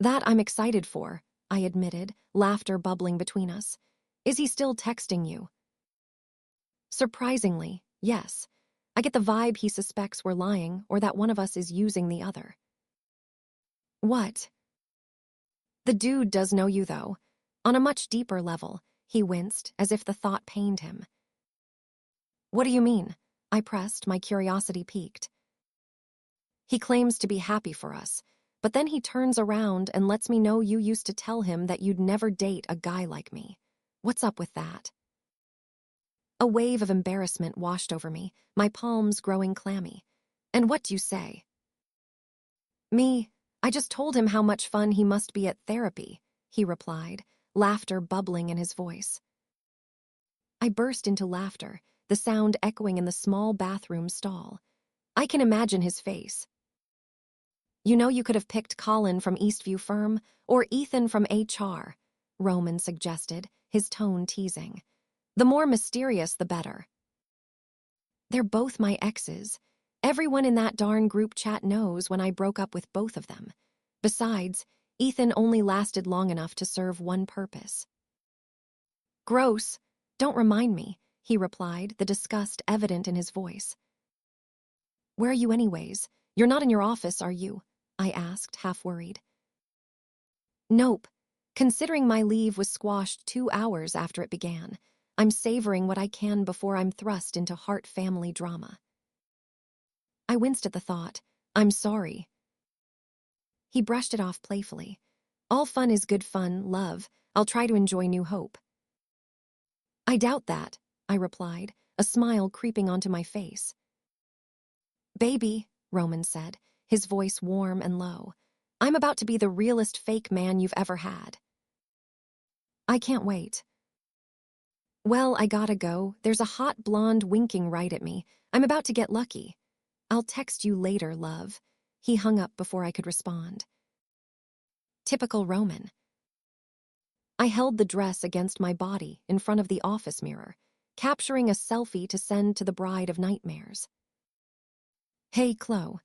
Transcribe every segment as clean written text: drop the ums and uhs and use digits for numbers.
That I'm excited for, I admitted, laughter bubbling between us. Is he still texting you? Surprisingly, yes. I get the vibe he suspects we're lying or that one of us is using the other. What? The dude does know you, though. On a much deeper level, he winced, as if the thought pained him. What do you mean? I pressed, my curiosity piqued. He claims to be happy for us, but then he turns around and lets me know you used to tell him that you'd never date a guy like me. What's up with that? A wave of embarrassment washed over me, my palms growing clammy. And what do you say? Me, I just told him how much fun he must be at therapy, he replied, laughter bubbling in his voice. I burst into laughter, the sound echoing in the small bathroom stall. I can imagine his face. You know, you could have picked Colin from Eastview Firm or Ethan from HR, Roman suggested, his tone teasing. The more mysterious, the better. They're both my exes. Everyone in that darn group chat knows when I broke up with both of them. Besides, Ethan only lasted long enough to serve one purpose. Gross. Don't remind me, he replied, the disgust evident in his voice. Where are you anyways? You're not in your office, are you? I asked, half worried. Nope. Considering my leave was squashed 2 hours after it began, I'm savoring what I can before I'm thrust into heart-family drama. I winced at the thought. I'm sorry. He brushed it off playfully. All fun is good fun, love. I'll try to enjoy New Hope. I doubt that, I replied, a smile creeping onto my face. Baby, Roman said, his voice warm and low. I'm about to be the realest fake man you've ever had. I can't wait. Well, I gotta go. There's a hot blonde winking right at me. I'm about to get lucky. I'll text you later, love. He hung up before I could respond. Typical Roman. I held the dress against my body in front of the office mirror, capturing a selfie to send to the bride of nightmares. Hey, Chloe.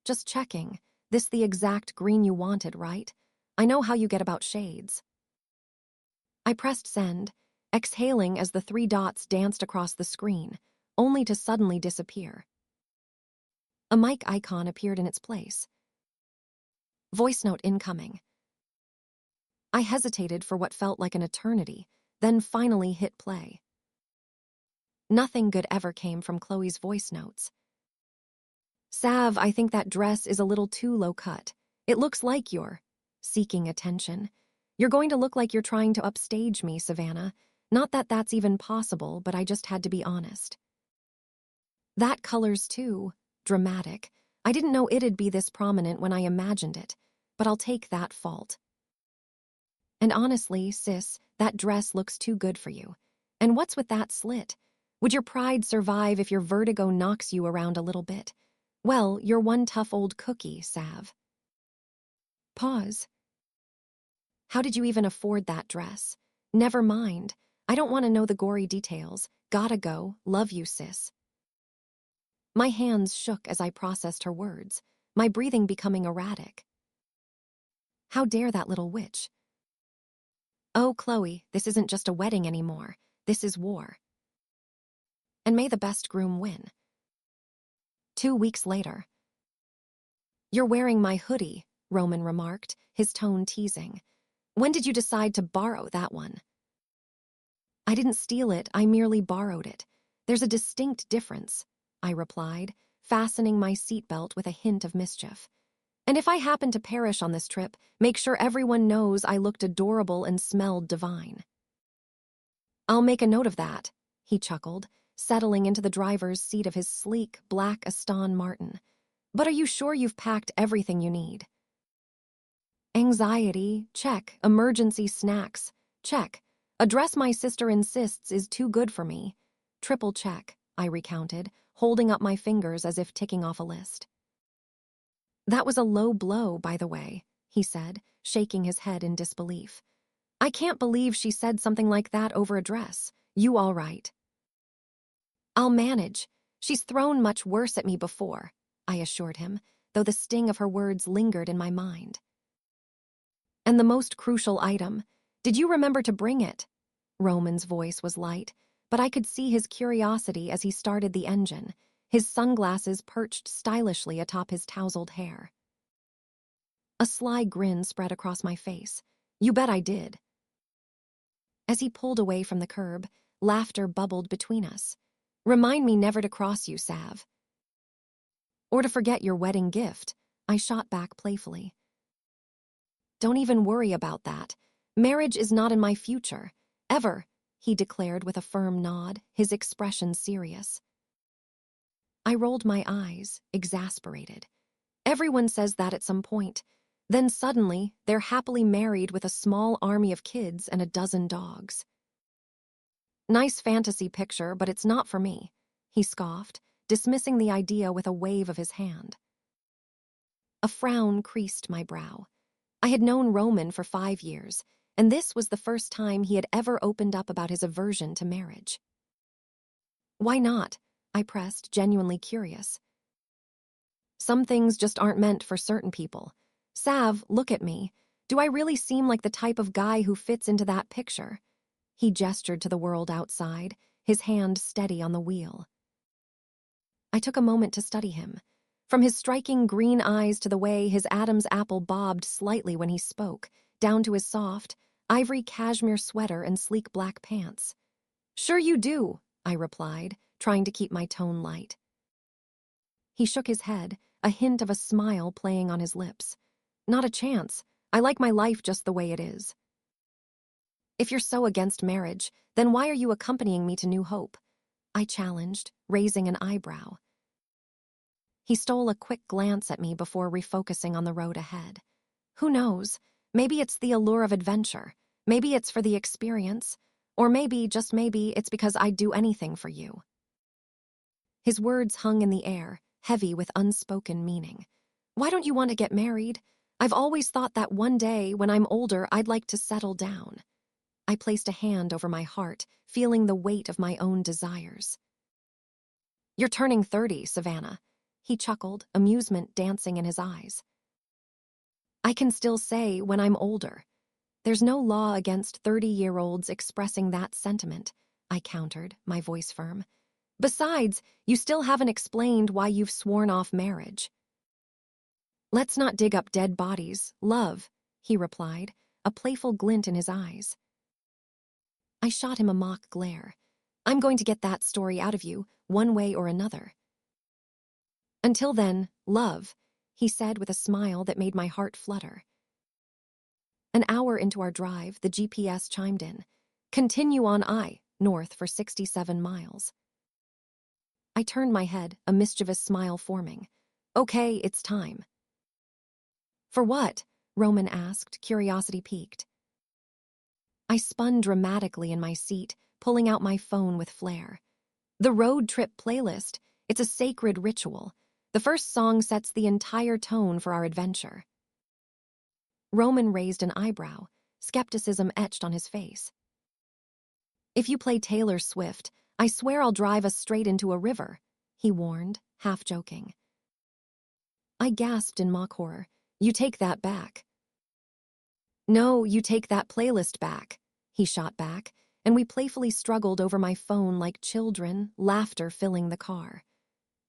Just checking. This the exact green you wanted, right? I know how you get about shades. I pressed send, exhaling as the 3 dots danced across the screen, only to suddenly disappear. A mic icon appeared in its place. Voice note incoming. I hesitated for what felt like an eternity, then finally hit play. Nothing good ever came from Chloe's voice notes. Sav, I think that dress is a little too low cut. It looks like you're seeking attention. You're going to look like you're trying to upstage me, Savannah. Not that that's even possible, but I just had to be honest. That color's too dramatic. I didn't know it'd be this prominent when I imagined it, but I'll take that fault. And honestly, sis, that dress looks too good for you. And what's with that slit? Would your pride survive if your vertigo knocks you around a little bit? Well, you're one tough old cookie, Sav. Pause. How did you even afford that dress? Never mind. I don't want to know the gory details. Gotta go. Love you, sis. My hands shook as I processed her words, my breathing becoming erratic. How dare that little witch? Oh, Chloe, this isn't just a wedding anymore. This is war. And may the best groom win. 2 weeks later. You're wearing my hoodie, Roman remarked, his tone teasing. When did you decide to borrow that one? I didn't steal it, I merely borrowed it. There's a distinct difference, I replied, fastening my seatbelt with a hint of mischief. And if I happen to perish on this trip, make sure everyone knows I looked adorable and smelled divine. I'll make a note of that, he chuckled, settling into the driver's seat of his sleek, black Aston Martin. But are you sure you've packed everything you need? Anxiety, check. Emergency snacks, check. A dress my sister insists is too good for me. Triple check, I recounted, holding up my fingers as if ticking off a list. That was a low blow, by the way, he said, shaking his head in disbelief. I can't believe she said something like that over a dress. You all right? I'll manage. She's thrown much worse at me before, I assured him, though the sting of her words lingered in my mind. And the most crucial item. Did you remember to bring it? Roman's voice was light, but I could see his curiosity as he started the engine, his sunglasses perched stylishly atop his tousled hair. A sly grin spread across my face. You bet I did. As he pulled away from the curb, laughter bubbled between us. Remind me never to cross you, Sav. Or to forget your wedding gift, I shot back playfully. Don't even worry about that. Marriage is not in my future. Ever, he declared with a firm nod, his expression serious. I rolled my eyes, exasperated. Everyone says that at some point. Then suddenly, they're happily married with a small army of kids and a dozen dogs. Nice fantasy picture, but it's not for me, he scoffed, dismissing the idea with a wave of his hand. A frown creased my brow. I had known Roman for 5 years, and this was the first time he had ever opened up about his aversion to marriage. Why not? I pressed, genuinely curious. Some things just aren't meant for certain people. Sav, look at me. Do I really seem like the type of guy who fits into that picture? He gestured to the world outside, his hand steady on the wheel. I took a moment to study him. From his striking green eyes to the way his Adam's apple bobbed slightly when he spoke, down to his soft, ivory cashmere sweater and sleek black pants. Sure you do, I replied, trying to keep my tone light. He shook his head, a hint of a smile playing on his lips. Not a chance. I like my life just the way it is. If you're so against marriage, then why are you accompanying me to New Hope? I challenged, raising an eyebrow. He stole a quick glance at me before refocusing on the road ahead. Who knows? Maybe it's the allure of adventure. Maybe it's for the experience. Or maybe, just maybe, it's because I'd do anything for you. His words hung in the air, heavy with unspoken meaning. Why don't you want to get married? I've always thought that one day, when I'm older, I'd like to settle down. I placed a hand over my heart, feeling the weight of my own desires. You're turning 30, Savannah. He chuckled, amusement dancing in his eyes. I can still say when I'm older. There's no law against 30-year-olds expressing that sentiment, I countered, my voice firm. Besides, you still haven't explained why you've sworn off marriage. Let's not dig up dead bodies, love, he replied, a playful glint in his eyes. I shot him a mock glare. I'm going to get that story out of you, one way or another. Until then, love, he said with a smile that made my heart flutter. An hour into our drive, the GPS chimed in. Continue on I, north for 67 miles. I turned my head, a mischievous smile forming. Okay, it's time. For what? Roman asked, curiosity piqued. I spun dramatically in my seat, pulling out my phone with flair. The road trip playlist, it's a sacred ritual. The first song sets the entire tone for our adventure. Roman raised an eyebrow, skepticism etched on his face. If you play Taylor Swift, I swear I'll drive us straight into a river, he warned, half joking. I gasped in mock horror. You take that back. No, you take that playlist back, he shot back, and we playfully struggled over my phone like children, laughter filling the car.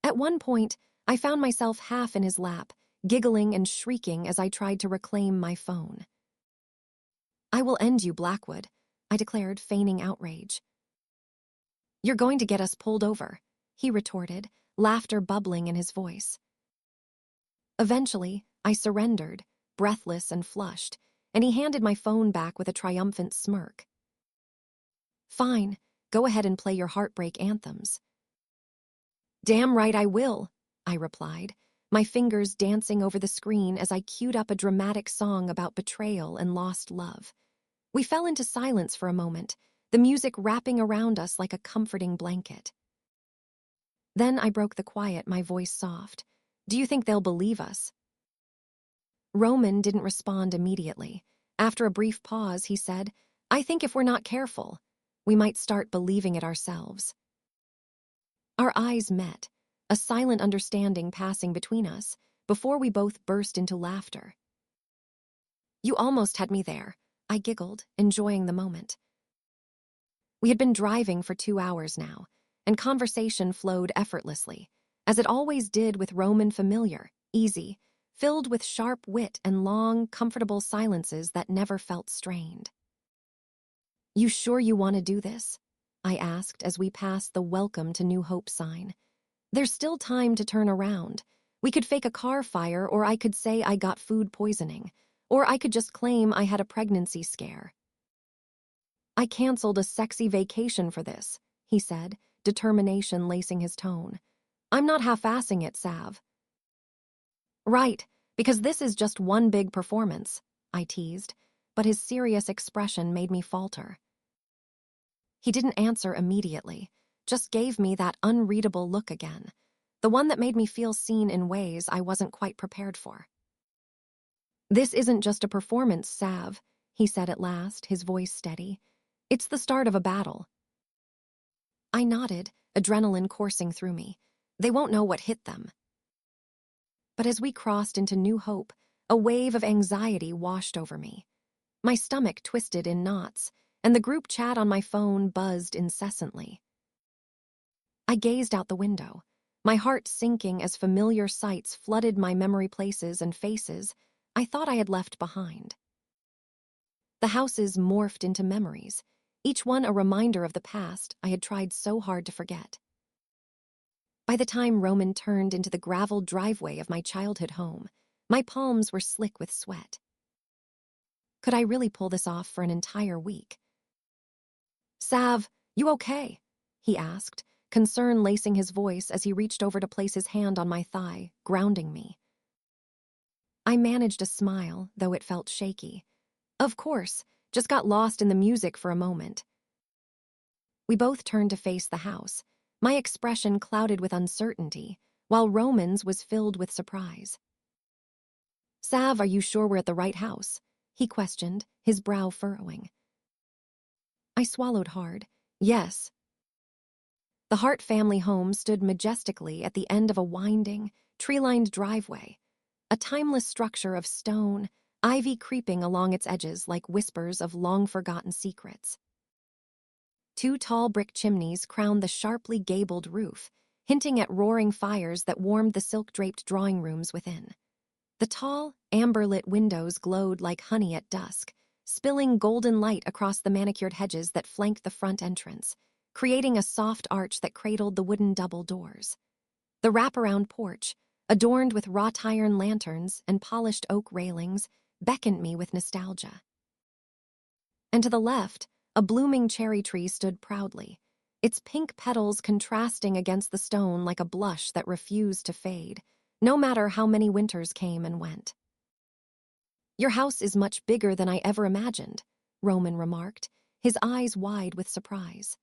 At one point, I found myself half in his lap, giggling and shrieking as I tried to reclaim my phone. I will end you, Blackwood, I declared, feigning outrage. You're going to get us pulled over, he retorted, laughter bubbling in his voice. Eventually, I surrendered, breathless and flushed, and he handed my phone back with a triumphant smirk. Fine, go ahead and play your heartbreak anthems. Damn right I will, I replied, my fingers dancing over the screen as I queued up a dramatic song about betrayal and lost love. We fell into silence for a moment, the music wrapping around us like a comforting blanket. Then I broke the quiet, my voice soft. Do you think they'll believe us? Roman didn't respond immediately. After a brief pause, he said, I think if we're not careful, we might start believing it ourselves. Our eyes met, a silent understanding passing between us, before we both burst into laughter. You almost had me there, I giggled, enjoying the moment. We had been driving for 2 hours now, and conversation flowed effortlessly, as it always did with Roman familiar, easy, filled with sharp wit and long, comfortable silences that never felt strained. You sure you want to do this? I asked as we passed the Welcome to New Hope sign. There's still time to turn around. We could fake a car fire, or I could say I got food poisoning, or I could just claim I had a pregnancy scare. I canceled a sexy vacation for this, he said, determination lacing his tone. I'm not half-assing it, Sav. Right, because this is just one big performance, I teased, but his serious expression made me falter. He didn't answer immediately, just gave me that unreadable look again, the one that made me feel seen in ways I wasn't quite prepared for. This isn't just a performance, Sav, he said at last, his voice steady. It's the start of a battle. I nodded, adrenaline coursing through me. They won't know what hit them. But as we crossed into New Hope, a wave of anxiety washed over me. My stomach twisted in knots, and the group chat on my phone buzzed incessantly. I gazed out the window, my heart sinking as familiar sights flooded my memory, places and faces I thought I had left behind. The houses morphed into memories, each one a reminder of the past I had tried so hard to forget. By the time Roman turned into the graveled driveway of my childhood home, my palms were slick with sweat. Could I really pull this off for an entire week? Sav, you okay? He asked, concern lacing his voice as he reached over to place his hand on my thigh, grounding me. I managed a smile, though it felt shaky. Of course, just got lost in the music for a moment. We both turned to face the house, my expression clouded with uncertainty, while Roman's was filled with surprise. Sav, are you sure we're at the right house? He questioned, his brow furrowing. I swallowed hard. Yes. The Hart family home stood majestically at the end of a winding, tree-lined driveway, a timeless structure of stone, ivy creeping along its edges like whispers of long-forgotten secrets. 2 tall brick chimneys crowned the sharply gabled roof, hinting at roaring fires that warmed the silk-draped drawing rooms within. The tall, amber-lit windows glowed like honey at dusk, spilling golden light across the manicured hedges that flanked the front entrance, creating a soft arch that cradled the wooden double doors. The wraparound porch, adorned with wrought iron lanterns and polished oak railings, beckoned me with nostalgia. And to the left, a blooming cherry tree stood proudly, its pink petals contrasting against the stone like a blush that refused to fade, no matter how many winters came and went. Your house is much bigger than I ever imagined, Roman remarked, his eyes wide with surprise.